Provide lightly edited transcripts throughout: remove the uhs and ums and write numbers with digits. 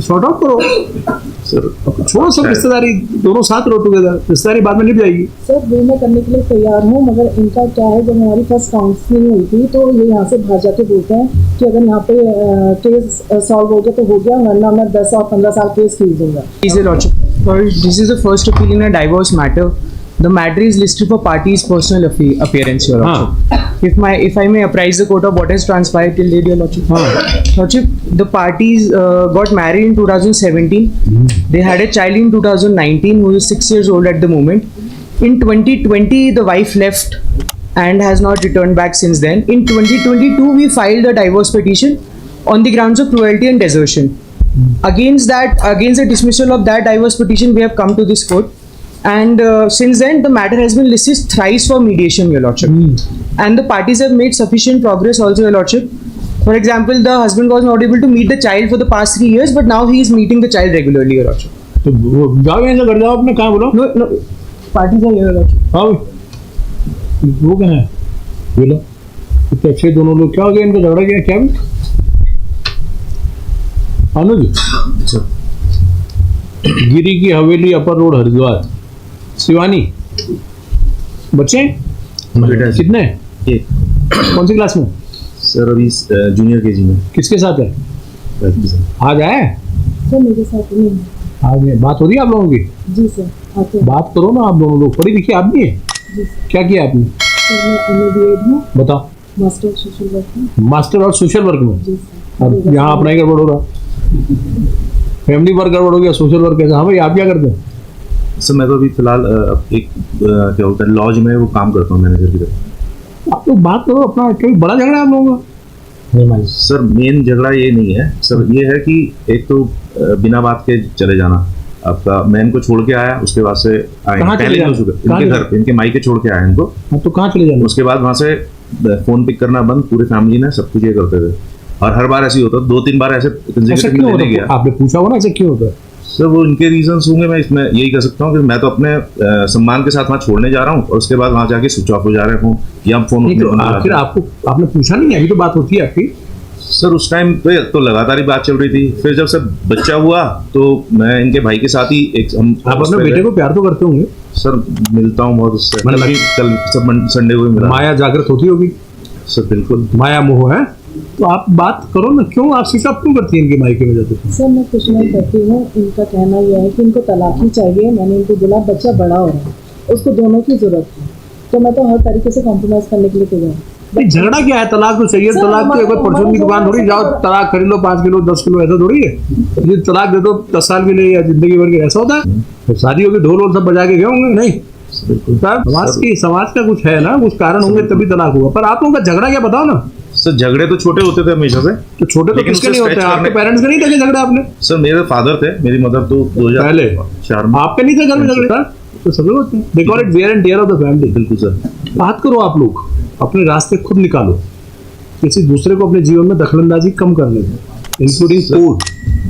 Sort out करो sir. छोड़ो सब रिश्तेदारी, दोनों साथ रहो टुगेदर, रिश्तेदारी बाद में निभ जाएगी। सर वो मैं करने के लिए तैयार हूँ, मगर इनका क्या है, जब हमारी फर्स्ट काउंसलिंग हुई थी तो ये यहाँ से बाहर जाके बोलते हैं कि अगर यहाँ पे केस सॉल्व हो गया तो हो गया, वरना मैं 10 और 15 साल केस खींच दूंगा। This is the first appeal in a divorce matter. The matter is listed for parties' personal appearance, Your Lordship. If I may apprise the court of what has transpired till date, Your Lordship. Lordship, the parties got married in 2017. They had a child in 2019 who is 6 years old at the moment. In 2020, the wife left and has not returned back since then. In 2022, we filed a divorce petition on the grounds of cruelty and desertion. Against the dismissal of that divorce petition, we have come to this court, and since then the matter has been listed thrice for mediation, Your Lordship. And the parties have made sufficient progress also, Your Lordship. For example, the husband was not able to meet the child for the past 3 years, but now he is meeting the child regularly, Your Lordship. तो जाओ यहाँ से, घर जाओ अपने, कहाँ बोलो? No, parties are here, Your Lordship. हाँ वो क्या है? बोलो इतने अच्छे दोनों लोग, क्या हो गया इनका, झगड़ा गया क्या भी? अनुज, गिरी की हवेली, अपर रोड, हरिद्वार, शिवानी, बच्चे कितने? एक। कौन सी क्लास में? सर अभी जूनियर केजी में। किसके साथ है? आज आए? सर मेरे साथ नहीं है। आज नहीं। बात हो रही है आप लोगों की? जी सर आते हैं। बात करो ना, आप दोनों लोग पढ़ी लिखी आदमी है। जी सर। क्या किया आपने? सर मैं MA हूँ। बताओ। मास्टर सोशल वर्क में। मास्टर और सोशल वर्क में? जी सर। अब यहाँ अपना ही गड़बड़ हो रहा, फैमिली वर्क गड़बड़ हो गया, सोशल वर्क कैसे? हाँ भाई आप क्या करते हैं? सर मैं तो अभी फिलहाल एक क्या बोलते हैं लॉज में वो काम करता हूँ मैनेजर की तरफ। आप लोग बात करो अपना, कभी बड़ा झगड़ा है आप लोगों का? नहीं मालूम सर, मेन झगड़ा ये नहीं है सर, ये है कि एक तो बिना बात के चले जाना आपका। मैं इनको छोड़ के आया, उसके बाद से इनके घर पे, इनके मायके छोड़ के आया इनको। तो कहाँ चले जाना? उसके बाद वहाँ से फोन पिक करना बंद, पूरी फैमिली ने सब कुछ ये करते थे, और हर बार ऐसे ही होता, 2-3 बार ऐसे गया। आपने पूछा होगा ना ऐसे क्यों होता है? सर वो इनके रीजंस होंगे, मैं इसमें यही कह सकता हूँ कि मैं तो अपने सम्मान के साथ वहाँ छोड़ने जा रहा हूँ, और उसके बाद वहाँ जाके स्विच ऑफ हो जा रहे हैं या फोन। आखिर आपको आपने पूछा नहीं? अभी तो बात होती है आपकी। सर उस टाइम पे तो लगातार ही बात चल रही थी, फिर जब सब बच्चा हुआ तो मैं इनके भाई के साथ ही आप अपने बेटे को प्यार तो करते होंगे? सर मिलता हूँ बहुत उससे, कल सब संडे को ही मिला। माया जागृत होती होगी? सर बिल्कुल, माया मोह है। तो आप बात करो ना, क्यों आप स्विच ऑफ क्यों करती हैं इनके मायके में जाते? सर मैं कुछ नहीं करती हूँ, इनका कहना यह है कि इनको तलाक ही चाहिए। मैंने इनको बोला बच्चा बड़ा हो रहा है, उसको दोनों की जरूरत है, तो मैं तो हर तरीके से कॉम्प्रोमाइज करने के लिए तैयार हूँ। झगड़ा क्या है? तलाक तो चाहिए। तलाक तो कोई परचून की दुकान थोड़ी, जाओ तलाक खरीद लो 5 किलो 10 किलो, ऐसा थोड़ी है। ये तलाक दे दो 10 साल के लिए या जिंदगी भर के, ऐसा होता है? तो शादी होगी, ढोल वोल सब बजा के गए होंगे? नहीं, समाज का कुछ है ना, कुछ कारण होंगे तभी तलाक हुआ। पर आप लोगों का झगड़ा क्या, बताओ ना। सर झगड़े तो छोटे होते थे हमेशा से। तो छोटे तो किसके नहीं होते? आपके पेरेंट्स के नहीं थे झगड़े आपने? सर मेरे फादर थे, मेरी मदर तो 2004 में। आपके नहीं थे घर में झगड़े? तो सभी होते हैं, they call it wear and tear of the family. बिल्कुल सर। बात करो आप लोग, अपने रास्ते खुद निकालो, किसी दूसरे को अपने जीवन में दखलंदाजी कम करने दो, including food.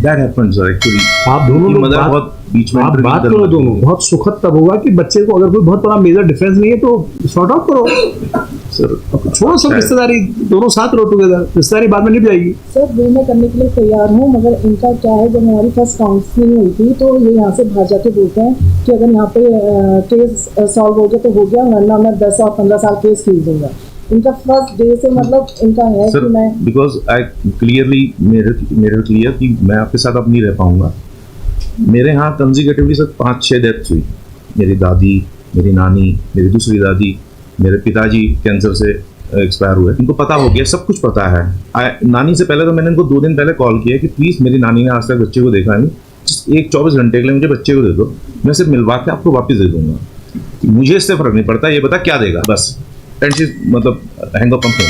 That happened sir actually. आप दोनों लोग बहुत बीच में आप बात करो दोनों, बहुत सुखद तब होगा कि बच्चे को अगर कोई बहुत बड़ा मेजर डिफरेंस नहीं है तो सॉर्ट आउट करो सर। छोड़ो सब रिश्तेदारी, दोनों साथ रहो टुगेदर, रिश्तेदारी बाद में निभ जाएगी। सर वो मैं करने के लिए तैयार हूँ, मगर इनका क्या है, जब हमारी फर्स्ट काउंसलिंग हुई थी तो ये यहाँ से बाहर जाके बोलते हैं कि अगर यहाँ पे केस सॉल्व हो गया तो हो गया, वरना मैं 10 और 15 साल केस खींच दूंगा। इनका फर्स्ट डे से मतलब इनका है कि मैं, बिकॉज आई क्लियरली मेरे क्लियर कि मैं आपके साथ अब नहीं रह पाऊंगा। मेरे यहाँ कंजिक्यूटिवली सर 5-6 डेथ्स हुई। मेरी दादी, मेरी नानी, मेरी दूसरी दादी, मेरे पिताजी कैंसर से एक्सपायर हुए। इनको पता हो गया, सब कुछ पता है। नानी से पहले तो मैंने इनको 2 दिन पहले कॉल किया कि प्लीज़, मेरी नानी ने आज तक बच्चे को देखा नहीं, एक 24 घंटे के लिए मुझे बच्चे को दे दो, मैं सिर्फ मिलवा के आपको वापस दे दूंगा, मुझे इससे फर्क नहीं पड़ता, ये बता क्या देगा बस। एंड शी मतलब hang up on phone.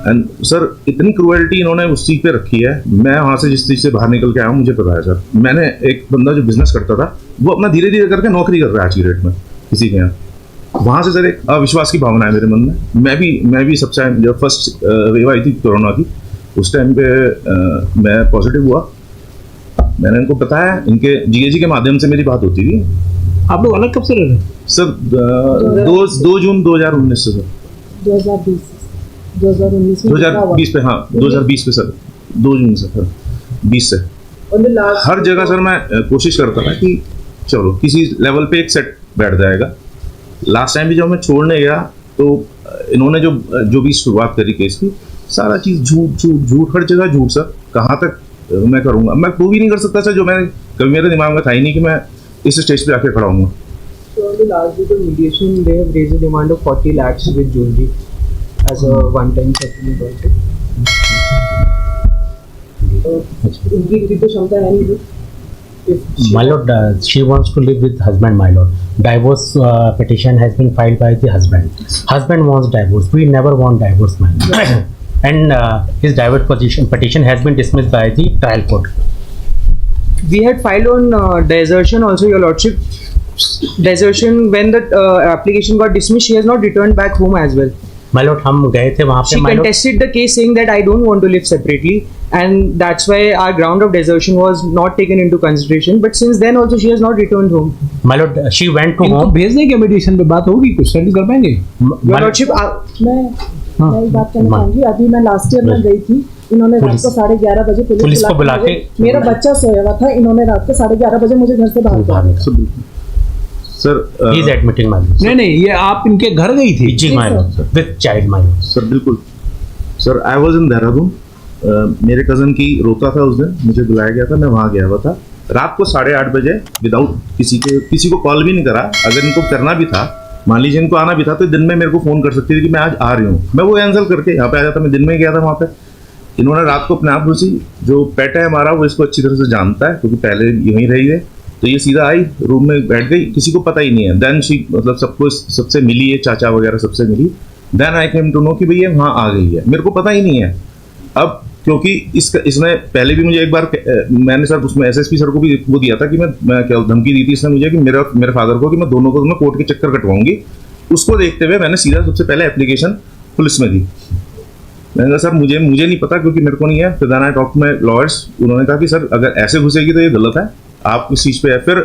And sir इतनी क्रूएलिटी इन्होंने उस चीज़ पे रखी है। मैं वहाँ से जिस चीज़ से बाहर निकल के आया हूँ, मुझे पता है सर। मैंने एक बंदा जो बिजनेस करता था, वो अपना धीरे धीरे करके नौकरी कर रहा है आज की डेट में किसी के यहाँ। वहाँ से सर एक अविश्वास की भावना है मेरे मन में। मैं भी सबसे जब फर्स्ट वेव आई थी कोरोना की, उस टाइम पे मैं पॉजिटिव हुआ। मैंने इनको बताया, इनके जीएजी के माध्यम से मेरी बात होती थी। आप लोग अलग कब से रह रहे हैं सर? 2 जून 2019 से सर। 2020 पे, हाँ 2020 पे सर, 2 जून से सर, 20 से। On the last हर जगह सर मैं कोशिश करता था कि चलो किसी लेवल पे एक सेट बैठ जाएगा। लास्ट टाइम भी जब मैं छोड़ने गया तो इन्होंने जो भी शुरुआत करी केस की, सारा चीज़ झूठ हर जगह झूठ सर। कहाँ तक मैं करूँगा, मैं प्रूव ही नहीं कर सकता सर, जो मैंने कभी मेरे दिमाग में था ही नहीं कि मैं इस स्टेज पे आके खड़ा हूँगा। So on the last bit of mediation, they have raised a demand of 40 lakhs with jewelry as a one-time settlement also. उनकी भी तो क्षमता है नहीं। My lord, she wants to live with husband, my lord. Divorce petition has been filed by the husband. Husband wants divorce. We never want divorce, my lord. And his divorce petition has been dismissed by the trial court. We had filed on desertion also, your lordship. Desertion, when the application got dismissed, she has not returned back home as well. My lord, हम गए थे वहाँ पे, She my lord. contested the case saying that I don't want to live separately, and that's why our ground of desertion was not taken into consideration. But since then also she has not returned home. My lord, she went to इनको home. भेज देंगे meditation पे, बात होगी, कुछ settle कर पाएंगे। Your My lord, lordship, मैं एक बात कहना हाँ। चाहूंगी। अभी मैं लास्ट ईयर में गई थी, इन्होंने रात को 11:30 बजे पुलिस को बुला के मेरा बच्चा सोया हुआ था, इन्होंने रात को 11:30 बजे मुझे घर से बाहर कर sir he is admitting, my lord. नहीं नहीं, ये आप इनके घर गई थी? जी my lord, with child, my lord. Sir बिल्कुल sir, I was in Dehradun. मेरे कज़न की रोका था उस दिन, मुझे बुलाया गया था, मैं वहाँ गया हुआ था रात को 8:30 बजे, विदाउट किसी को कॉल भी नहीं करा। अगर इनको करना भी था, मान लीजिए इनको आना भी था, तो दिन में मेरे को फ़ोन कर सकती थी कि मैं आज आ रही हूँ, मैं वो कैंसिल करके यहाँ पे आ जाता। मैं दिन में ही गया था वहाँ पे। इन्होंने रात को अपने आप घुसी, जो पेट है हमारा वो इसको अच्छी तरह से जानता है क्योंकि पहले यहीं रही है, तो ये सीधा आई रूम में बैठ गई, किसी को पता ही नहीं है। देन शी मतलब सबको सबसे मिली है, चाचा वगैरह सबसे मिली। Then I came to know कि भैया वहाँ आ गई है, मेरे को पता ही नहीं है। अब क्योंकि इसने पहले भी मुझे एक बार मैंने सर उसमें एसएसपी सर को भी वो दिया था कि मैं क्या धमकी दी थी इसने मुझे कि मेरे फादर को कि मैं दोनों को मैं कोर्ट के चक्कर कटवाऊंगी। उसको देखते हुए मैंने सीधा सबसे पहले एप्लीकेशन पुलिस में दी। मैंने कहा सर मुझे नहीं पता क्योंकि मेरे को नहीं है। फिर then I talk to my lawyers, उन्होंने कहा कि सर अगर ऐसे घुसेगी तो ये गलत है, आप किस चीज़ पे है। फिर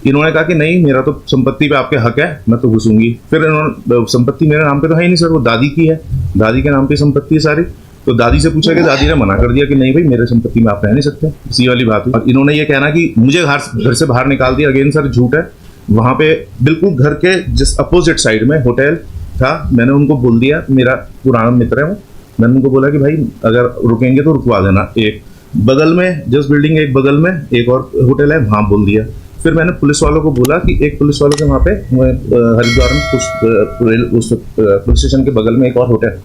इन्होंने कहा कि नहीं मेरा तो संपत्ति पे आपके हक है, मैं तो घुसूंगी। फिर इन्होंने संपत्ति मेरे नाम पे तो है ही नहीं सर, वो दादी की है, दादी के नाम पे संपत्ति है सारी। तो दादी से पूछा कि दादी ने मना कर दिया कि नहीं भाई मेरे संपत्ति में आप रह नहीं सकते, इसी वाली बात हुई। और इन्होंने ये कहना कि मुझे घर से बाहर निकाल दिया, अगेन सर झूठ है। वहाँ पे बिल्कुल घर के जिस अपोजिट साइड में होटल था, मैंने उनको बोल दिया, मेरा पुराना मित्र है वो, मैंने उनको बोला कि भाई अगर रुकेंगे तो रुकवा देना। एक बगल में जस्ट बिल्डिंग एक बगल में एक और होटल है, वहाँ बोल दिया। फिर मैंने पुलिस वालों को बोला कि एक पुलिस वालों के वहाँ पे हरिद्वार में उस पुलिस स्टेशन के बगल में एक और होटल,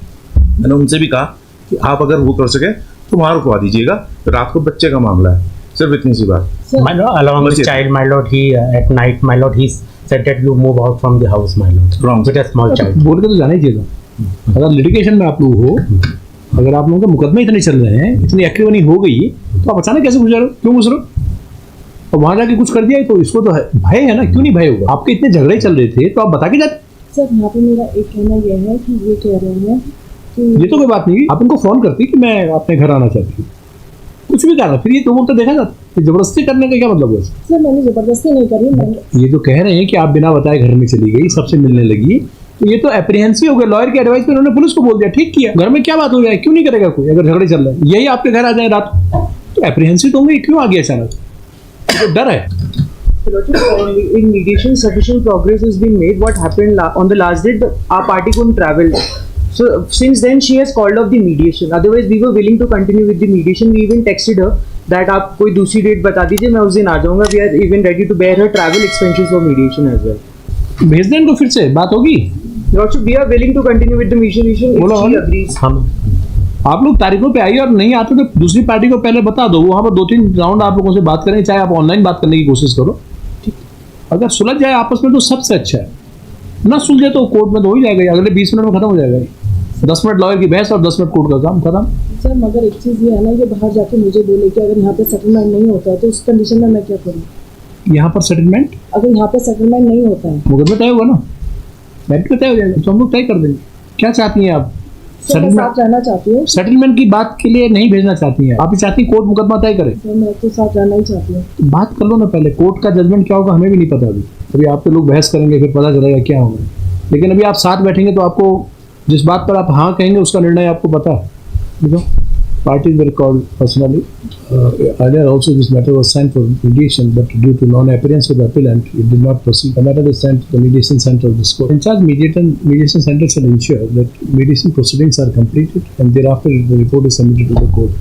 मैंने उनसे भी कहा कि आप अगर वो कर सके तो वहाँ रुकवा दीजिएगा, रात को बच्चे का मामला है, सिर्फ इतनी सी बात। My lord, along with child, my lord, he at night, my lord, he said that you move out from the house, my lord, Wrong. with a small child. बोल के तो जाना ही चाहिए था। अगर लिटिगेशन में आप लोग हो, अगर आप लोगों के मुकदमे इतने चल रहे हैं, इतनी एक्टिवनी हो गई, तो आप अचानक कैसे घुस रहे हो? क्यों घुस रहे हो? और वहां जाके कुछ कर दिया तो इसको तो भय है ना, क्यों नहीं भय होगा? आपके इतने झगड़े चल रहे थे तो आप बता के जाते। सर यहाँ पे मेरा एक कहना यह है कि ये कह रहे हैं कि ये तो कोई बात नहीं, आप उनको फोन करती कि मैं अपने घर आना चाहती हूँ, कुछ भी करना, फिर ये तो देखा जाता। तो जबरदस्ती करने का क्या मतलब है? सर मैंने जबरदस्ती नहीं करी, मैंने ये जो कह रहे हैं कि आप बिना बताए घर में चली गई, सबसे मिलने लगी, तो ये तो एप्रीहेंसिव हो गया। लॉयर की एडवाइस पे उन्होंने पुलिस को बोल दिया, ठीक किया, घर में क्या बात हो जाए, क्यों नहीं करेगा कोई? अगर झगड़े चल रहे हैं, यही आपके घर आ जाए रात, तो एप्रीहेंसिव तो होंगे, क्यों आ गया अचानक? तो डर है। In mediation, sufficient progress has been made. What happened on the last date? Our party couldn't travel. So since then, she has called off the mediation. Otherwise, we were willing to continue with the mediation. We even texted her that आप कोई दूसरी date बता दीजिए, मैं उस दिन आ जाऊँगा. We are even ready to bear her travel expenses for mediation as well. भेज दें इनको, फिर से बात होगी। Lordship, we are willing to continue with the mediation if बोलो, she बोलो। agrees. हम आप लोग तारीखों पे आइए, और नहीं आते तो दूसरी पार्टी को पहले बता दो, वहां पर 2-3 राउंड आप लोगों से बात करें, चाहे आप ऑनलाइन बात करने की कोशिश करो। अगर सुलझ जाए आपस में तो सबसे अच्छा है, ना सुलझे तो कोर्ट में तो हो ही जाएगा, अगले 20 मिनट में खत्म हो जाएगा। 10 मिनट लॉयर की बहस और 10 मिनट कोर्ट का काम खत्म। सर मगर एक चीज़ ये है ना, ये बाहर जाके मुझे बोले कि अगर यहाँ पे सेटलमेंट नहीं होता है तो उस कंडीशन में मैं क्या करूँ? यहाँ पर सेटलमेंट, अगर यहाँ पे सेटलमेंट नहीं होता है मुकदमा तय होगा ना, मैरिट पे तय हो जाएगा, तो हम लोग तय कर देंगे। क्या चाहती हैं आप? सर मैं साथ रहना चाहती हूँ। सेटलमेंट की बात के लिए नहीं भेजना चाहती हैं आप, ही चाहती कोर्ट मुकदमा तय करे। सर मैं तो साथ रहना ही चाहती हूँ। तो बात कर लो ना पहले, कोर्ट का जजमेंट क्या होगा हमें भी नहीं पता अभी आपके लोग बहस करेंगे, फिर पता चलेगा क्या होगा। लेकिन अभी आप साथ बैठेंगे तो आपको जिस बात पर आप हाँ कहेंगे उसका निर्णय आपको पता है। ठीक है। parties were called personally. Earlier also this matter was sent for mediation, but due to non-appearance of the appellant, it did not proceed. The matter was sent to the mediation center of this court. In charge mediation center shall ensure that mediation proceedings are completed and thereafter the report is submitted to the court.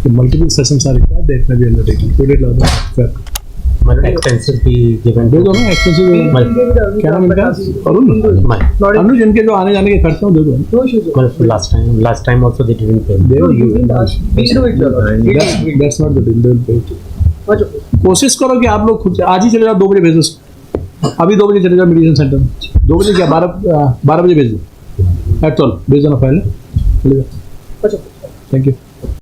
If multiple sessions are required, that may be undertaken. Coded law fair. My lord, expenses be given they to दो ना expensive क्या नाम इनका Arun my अनुज इनके जो आने जाने के खर्च हैं वो दे दो No issues. well, last time also they didn't pay. दे दो We'll do it, Your Lord. That's not the deal they will pay अच्छा। कोशिश करो कि आप लोग खुद आज ही चले जाओ 2 बजे भेजो उसको। अभी 2 बजे चले जाओ मेडिसिन सेंटर में 2 बजे क्या 12 बजे भेज दो एट ऑल भेज देना फाइल अच्छा। Thank you